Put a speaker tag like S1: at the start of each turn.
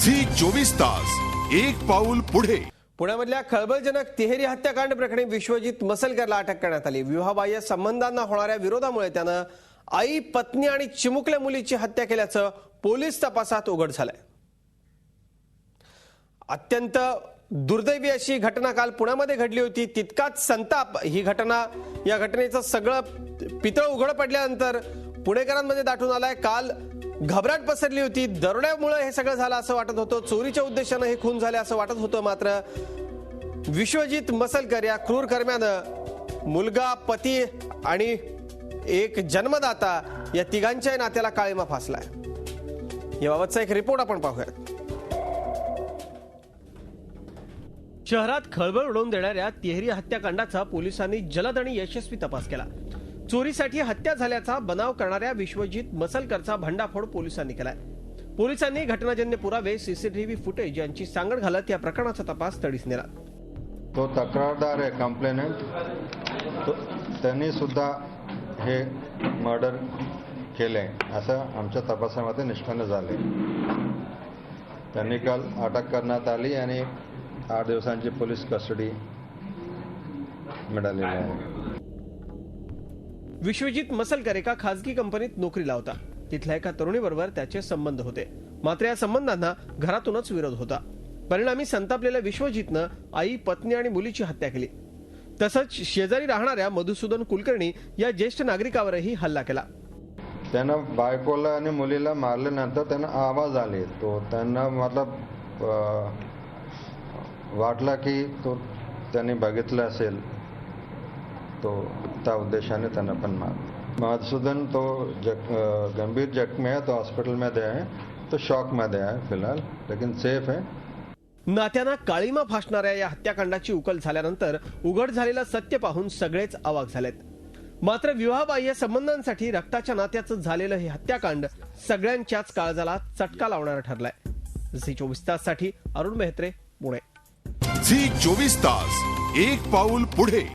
S1: Zee 24 तास एक पाऊल पुढे।
S2: पुण्यामधल्या खळबळजनक तिहेरी हत्याकांड प्रकरणी विश्वजित मसलकरला अटक करण्यात आली। विवाहबाह्य संबंधांना होणाऱ्या विरोधामुळे त्यानं आई, पत्नी आणि चिमुकल्या मुलीची हत्या केल्याचं पोलीस तपासात उघड झालंय। अत्यंत दुर्दैवी अशी घटना काल पुण्यामध्ये घडली होती। तितकाच संताप या घटनेचं सगळं पितळ उघड पडल्यानंतर पुणेकरांमध्ये दाटून आलाय। काल घबराट पसरली होती। दरोड्यामुळे हे सगळं झालं असं वाटत होतं, चोरीच्या उद्देशाने हे खून झाले असं वाटत होतं। मात्र विश्वजित मसलकर या क्रूर कर्म्यानं मुलगा, पती आणि एक जन्मदाता या तिघांच्या नात्याला काळीमा फासलाय। याबाबतचा एक रिपोर्ट आपण पाहूयात। शहरात खळबळ उडवून देणाऱ्या तिहेरी हत्याकांडाचा पोलिसांनी जलद आणि यशस्वी तपास केला। चोरीसाठी हत्या झाल्याचा बनाव करणाऱ्या विश्वजित मसलकरचा भंडाफोड पोलिसांनी केलाय। पोलिसांनी घटनाजन्य पुरावे, सीसीटीव्ही फुटेज यांची सांगड घालत या प्रकरणाचा तपास तडीस नेला।
S3: तो तक्रारदार आहे, कंप्लेनेंट, त्यांनी सुद्धा हे मर्डर केले असं आमच्या तपासामध्ये निष्पन्न झाले। त्यांनी काल अटक करण्यात आली आणि 8 दिवसांची पोलीस कस्टडी मिळालेली आहे।
S2: विश्वजित मसलकर एका खासगी कंपनीत नोकरीला होता। तिथल्या एका तरुणीबरोबर त्याचे संबंध होते। मात्र या संबंधांना घरातूनच विरोध होता। परिणामी संतापलेल्या विश्वजितनं आई, पत्नी आणि मुलीची हत्या केली। तसंच शेजारी राहणाऱ्या मधुसूदन कुलकर्णी या ज्येष्ठ नागरिकावरही हल्ला केला।
S3: त्यांना बायकोला आणि मुलीला मारल्यानंतर त्यांना आवाज आले, तो त्यांना मतलब वाटला की तो त्यांनी बघितलं असेल, तो त्या उद्देशाने त्यांना पण मार। मधुसूदन तो गंभीर जख्मी आहे, तो हॉस्पिटलमध्ये आहे, तो शॉकमध्ये आहे फिलहाल, लेकिन सेफ आहे।
S2: नात्यांना काळीमा फासणाऱ्या या हत्याकांडाची उकल झाल्यानंतर उघड झालेलं सत्य पाहून सगळेच अवाक झालेत। मात्र विवाहबाह्य संबंधांसाठी रक्ताच्या नात्याचं झालेलं हे हत्याकांड सगळ्यांच्याच काळजाला चटका लावणारं ठरलंय। झी 24 ताससाठी अरुण मेहत्रे, पुणे।
S1: झी 24 तास एक पाऊल पुढे।